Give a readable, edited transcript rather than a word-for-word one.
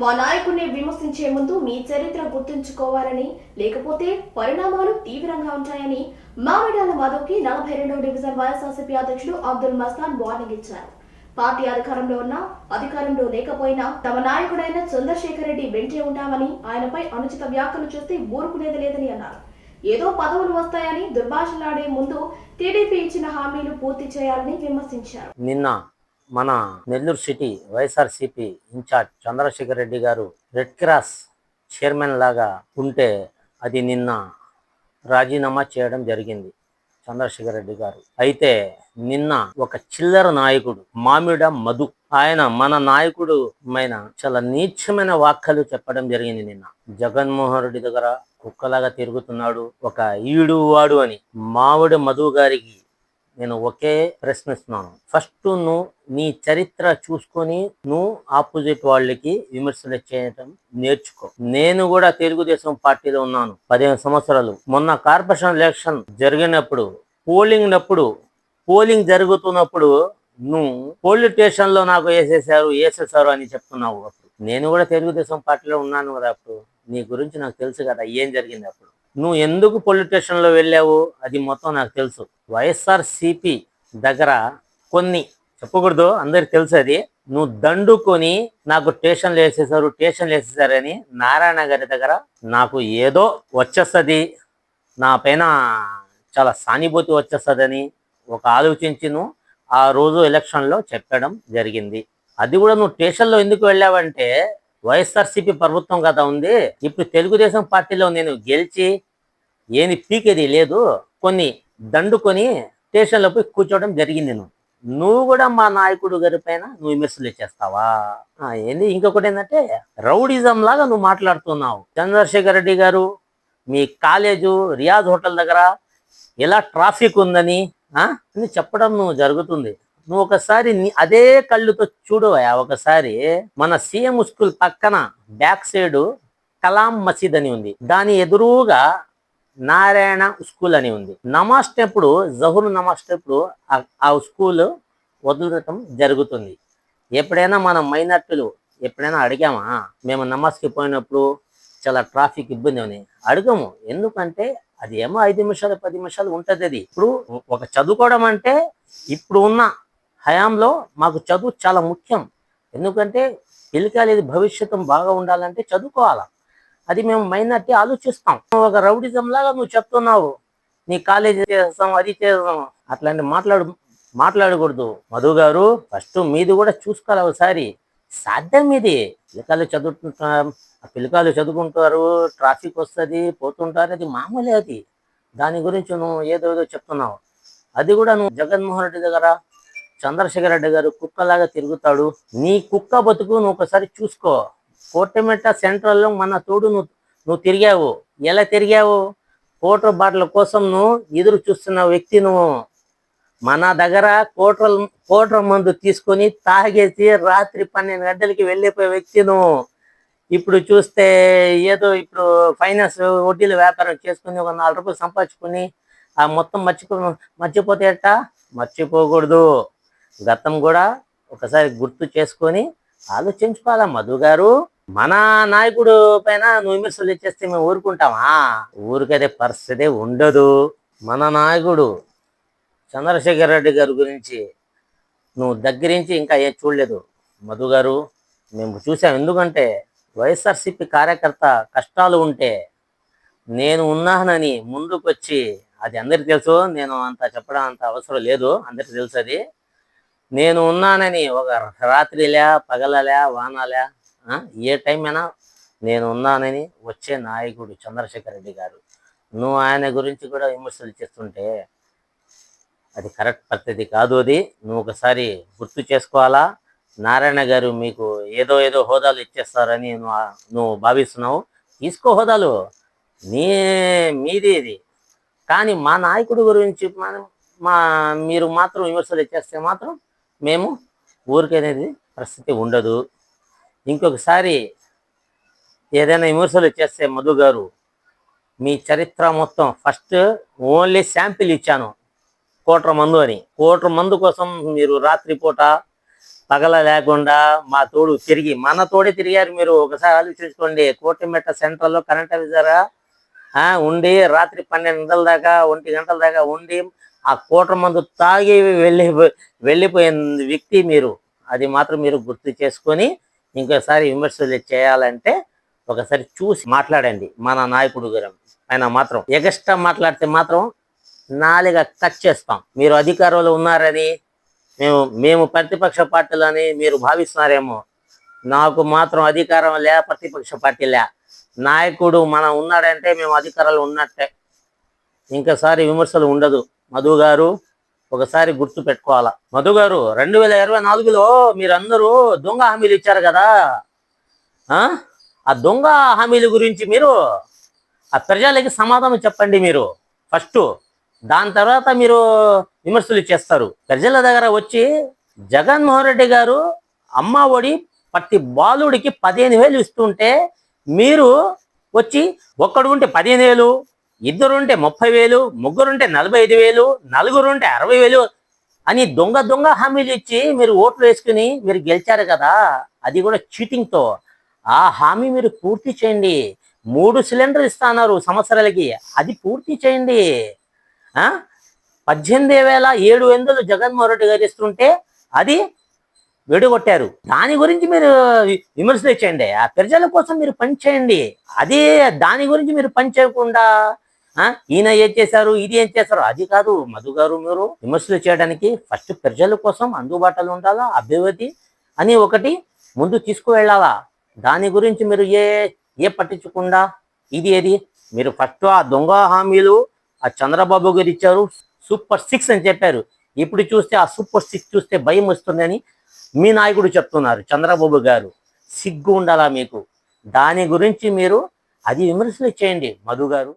మా నాయకుడిని విమర్శించే ముందు మీ చరిత్ర గుర్తుంచుకోవాలని, లేకపోతే పరిణామాలు తీవ్రంగా ఉంటాయని మామిడాల మాధవ్కి 42వ డివిజన్ వైఎస్ఆర్సీపీ అధ్యక్షుడు అబ్దుల్ మస్తాన్ వార్నింగ్ ఇచ్చారు. పార్టీ అధికారంలో ఉన్నా, అధికారంలో లేకపోయినా తమ నాయకుడైన చంద్రశేఖర్ రెడ్డి వెంటే ఉంటామని, ఆయనపై అనుచిత వ్యాఖ్యలు చేస్తే ఊరుకునేది లేదని అన్నారు. ఏదో పదవులు వస్తాయని దుర్భాషలాడే ముందు టీడీపీ ఇచ్చిన హామీలు పూర్తి చేయాలని విమర్శించారు. నిన్న మన నెల్లూరు సిటీ వైఎస్ఆర్సీపీ ఇన్ఛార్జ్ చంద్రశేఖర్ రెడ్డి గారు రెడ్ క్రాస్ చైర్మన్ లాగా ఉంటే అది నిన్న రాజీనామా చేయడం జరిగింది చంద్రశేఖర్ రెడ్డి గారు. అయితే నిన్న ఒక చిల్లర నాయకుడు మామిడ మధు ఆయన మన నాయకుడు మైన చాలా నీచమైన వాక్యాలు చెప్పడం జరిగింది. నిన్న జగన్మోహన్ రెడ్డి దగ్గర కుక్కలాగా తిరుగుతున్నాడు, ఒక ఈడు వాడు అని మామిడి మధు గారికి నేను ఒకే ప్రశ్నిస్తున్నాను. ఫస్ట్ నువ్వు నీ చరిత్ర చూసుకొని నువ్వు ఆపోజిట్ వాళ్ళకి విమర్శలు చేయడం నేర్చుకో. నేను కూడా తెలుగుదేశం పార్టీలో ఉన్నాను 15 సంవత్సరాలు. మొన్న కార్పొరేషన్ ఎలక్షన్ జరిగినప్పుడు పోలింగ్ జరుగుతున్నప్పుడు నువ్వు పోలీస్ స్టేషన్ లో నాకు వేసేసారు అని చెప్తున్నావు. అప్పుడు నేను కూడా తెలుగుదేశం పార్టీలో ఉన్నాను కదా, అప్పుడు నీ గురించి నాకు తెలుసు కదా ఏం జరిగింది. అప్పుడు నువ్వు ఎందుకు పోలీస్ స్టేషన్లో వెళ్ళావు అది మొత్తం నాకు తెలుసు. వైఎస్ఆర్సీపీ దగ్గర కొన్ని చెప్పకూడదు, అందరికి తెలుసు. అది నువ్వు దండుకొని నాకు స్టేషన్లు వేసేసారని నారాయణ గారి దగ్గర నాకు ఏదో వచ్చేస్తుంది, నా పైన చాలా సానుభూతి వచ్చేస్తుందని ఒక ఆలోచించి నువ్వు ఆ రోజు ఎలక్షన్లో చెప్పడం జరిగింది. అది కూడా నువ్వు స్టేషన్లో ఎందుకు వెళ్ళావంటే వైఎస్ఆర్సీపీ ప్రభుత్వం కదా ఉంది. ఇప్పుడు తెలుగుదేశం పార్టీలో నేను గెలిచి ఏమి పీకేది లేదు, కొన్ని దండుకొని స్టేషన్లో పోయి కూర్చోవడం జరిగింది. నువ్వు కూడా మా నాయకుడు గారి పైన నువ్వు విమర్శలు చేస్తావా? ఏంది ఇంకొకటి ఏంటంటే రౌడిజం లాగా నువ్వు మాట్లాడుతున్నావు. చంద్రశేఖర్ రెడ్డి గారు మీ కాలేజు రియాజ్ హోటల్ దగ్గర ఎలా ట్రాఫిక్ ఉందని అని చెప్పడం నువ్వు జరుగుతుంది. నువ్వు ఒకసారి అదే కళ్ళుతో చూడు. ఒకసారి మన సీఎం స్కూల్ పక్కన బ్యాక్ సైడ్ కలాం మసీద్ అని ఉంది, దాని ఎదురుగా నారాయణ స్కూల్ అని ఉంది. నమాజ్ టప్పుడు జహూర్ నమాజ్ టప్పుడు ఆ స్కూల్ వదలటం జరుగుతుంది. ఎప్పుడైనా మన మైనార్టీలు ఎప్పుడైనా అడిగామా? మేము నమాజ్కి పోయినప్పుడు చాలా ట్రాఫిక్ ఇబ్బంది అని అడగము. ఎందుకంటే అది ఏమో 5 నిమిషాలు 10 నిమిషాలు ఉంటుంది. అది ఇప్పుడు ఒక చదువుకోవడం అంటే ఇప్పుడు ఉన్న హయాంలో మాకు చదువు చాలా ముఖ్యం. ఎందుకంటే పిల్లకాయలు భవిష్యత్తు బాగా ఉండాలంటే చదువుకోవాలా. అది మేము మైనార్టీ ఆలోచిస్తాం. ఒక రౌడిజం లాగా నువ్వు చెప్తున్నావు, నీ కాలేజీ చేస్తాం అది చేస్తాం, అట్లాంటి మాట్లాడకూడదు. మధు గారు ఫస్ట్ మీది కూడా చూసుకోవాలి ఒకసారి. సాధ్యం ఇది. పిల్లకాయలు చదువుకుంటారు, ట్రాఫిక్ వస్తుంది, పోతుంటారు, అది మామూలే. అది దాని గురించి నువ్వు ఏదో చెప్తున్నావు. అది కూడా నువ్వు జగన్మోహన్ రెడ్డి దగ్గర చంద్రశేఖర్ రెడ్డి గారు కుక్కలాగా తిరుగుతాడు. నీ కుక్క బతుకు నువ్వు ఒకసారి చూసుకో. కోటమిట్ట సెంట్రల్లో మన తోడు నువ్వు తిరిగావు. ఎలా తిరిగావు? కోట్ర బాటల కోసం నువ్వు ఎదురు చూస్తున్న వ్యక్తి నువ్వు. మన దగ్గర కోట్ర మందు తీసుకొని తాగేసి రాత్రి 12 గంటలకి వెళ్ళిపోయే వ్యక్తి నువ్వు. ఇప్పుడు చూస్తే ఏదో ఇప్పుడు ఫైనాన్స్ వడ్డీల వ్యాపారం చేసుకుని ఒక 4 రూపాయలు సంపాదించుకొని ఆ మొత్తం మర్చిపోతే ఎట్టా? మర్చిపోకూడదు. గతం కూడా ఒకసారి గుర్తు చేసుకొని ఆలోచించుకోవాలా. మధు గారు, మన నాయకుడు పైన నువ్వు విమర్శలు చేస్తే మేము ఊరుకుంటామా? ఊరికదే పరిస్థితి ఉండదు. మన నాయకుడు చంద్రశేఖర్ రెడ్డి గారి గురించి నువ్వు దగ్గరించి ఇంకా ఏం చూడలేదు. మధు గారు మేము చూసాం. ఎందుకంటే వైఎస్ఆర్సీపీ కార్యకర్త కష్టాలు ఉంటే నేను ఉన్నానని ముందుకొచ్చి, అది అందరికి తెలుసు, నేను అంత చెప్పడం అంత అవసరం లేదు, అందరికి తెలుసు. అది నేను ఉన్నానని ఒక రాత్రిలే పగలలే వానాలే ఏ టైం అయినా నేను ఉన్నానని వచ్చే నాయకుడు చంద్రశేఖర్ రెడ్డి గారు. నువ్వు ఆయన గురించి కూడా విమర్శలు చేస్తుంటే అది కరెక్ట్ పద్ధతి కాదు. అది నువ్వు ఒకసారి గుర్తు చేసుకోవాలా. నారాయణ గారు మీకు ఏదో హోదాలు ఇచ్చేస్తారని నువ్వు భావిస్తున్నావు. తీసుకో హోదాలు, మీది ఇది. కానీ మా నాయకుడి గురించి మీరు మాత్రం విమర్శలు ఇచ్చేస్తే మాత్రం మేము ఊరికనేది పరిస్థితి ఉండదు. ఇంకొకసారి ఏదైనా విమర్శలు చేస్తే మధు గారు, మీ చరిత్ర మొత్తం ఫస్ట్ ఓన్లీ శాంపిల్ ఇచ్చాను కోట్ర మందు అని. కోట్ర మందు కోసం మీరు రాత్రిపూట పగల లేకుండా మా తోడు తిరిగి మన తోడే తిరిగారు. మీరు ఒకసారి ఆలోచించుకోండి. కోటిమెట్ట సెంట్రల్లో కరెంట్ అఫీసరా ఉండి రాత్రి 12 గంటల దాకా 1 గంటల దాకా ఉండి ఆ కోట్ర మందు తాగి వెళ్ళిపోయిన వ్యక్తి మీరు. అది మాత్రం మీరు గుర్తు చేసుకొని ఇంకోసారి విమర్శలు చేయాలంటే ఒకసారి చూసి మాట్లాడండి. మన నాయకుడు గారు ఆయన మాత్రం ఎగస్ట్రా మాట్లాడితే మాత్రం నాలుగా కట్ చేస్తాం. మీరు అధికారంలో ఉన్నారని మేము ప్రతిపక్ష పార్టీలని మీరు భావిస్తున్నారేమో. నాకు మాత్రం అధికారం లే, ప్రతిపక్ష పార్టీ లే. నాయకుడు మనం ఉన్నాడంటే మేము అధికారంలో ఉన్నట్టే. ఇంకోసారి విమర్శలు ఉండదు. మధు గారు ఒకసారి గుర్తు పెట్టుకోవాలా. మధు గారు 2024లో మీరందరూ దొంగ హామీలు ఇచ్చారు కదా. ఆ దొంగ హామీల గురించి మీరు ఆ ప్రజలకి సమాధానం చెప్పండి మీరు ఫస్ట్. దాని తర్వాత మీరు విమర్శలు చేస్తారు. ప్రజల దగ్గర వచ్చి జగన్మోహన్ రెడ్డి గారు అమ్మ ఒడి ప్రతి బాలుడికి 15,000 ఇస్తుంటే మీరు వచ్చి ఒక్కడు ఉంటే 15,000, ఇద్దరుంటే 30,000, ముగ్గురుంటే 45,000, నలుగురుంటే 60,000 అని దొంగ దొంగ హామీలు ఇచ్చి మీరు ఓట్లు వేసుకుని మీరు గెలిచారు కదా. అది కూడా చీటింగ్తో. ఆ హామీ మీరు పూర్తి చేయండి. 3 సిలిండర్లు ఇస్తున్నారు సంవత్సరాలకి, అది పూర్తి చేయండి. 18,700 జగన్మోహన్ రెడ్డి గారు ఇస్తుంటే అది విడగొట్టారు. దాని గురించి మీరు విమర్శలు చేయండి. ఆ ప్రజల కోసం మీరు పని చేయండి. అదే దాని గురించి మీరు పని చేయకుండా ఈయన ఏం చేశారు, ఇది ఏం చేశారు, అది కాదు. మధు గారు మీరు విమర్శలు చేయడానికి ఫస్ట్ ప్రజల కోసం అందుబాటులో ఉండాలా, అభివృద్ధి అని ఒకటి ముందు తీసుకువెళ్ళాలా. దాని గురించి మీరు ఏ పట్టించకుండా ఇది మీరు ఫస్ట్ ఆ దొంగ హామీలు ఆ చంద్రబాబు గారు ఇచ్చారు. సూపర్ 6 అని చెప్పారు. ఇప్పుడు చూస్తే ఆ సూపర్ 6 చూస్తే భయం వస్తుందని మీ నాయకుడు చెప్తున్నారు చంద్రబాబు గారు. సిగ్గు ఉండాలా మీకు. దాని గురించి మీరు అది విమర్శలు చేయండి మధు గారు.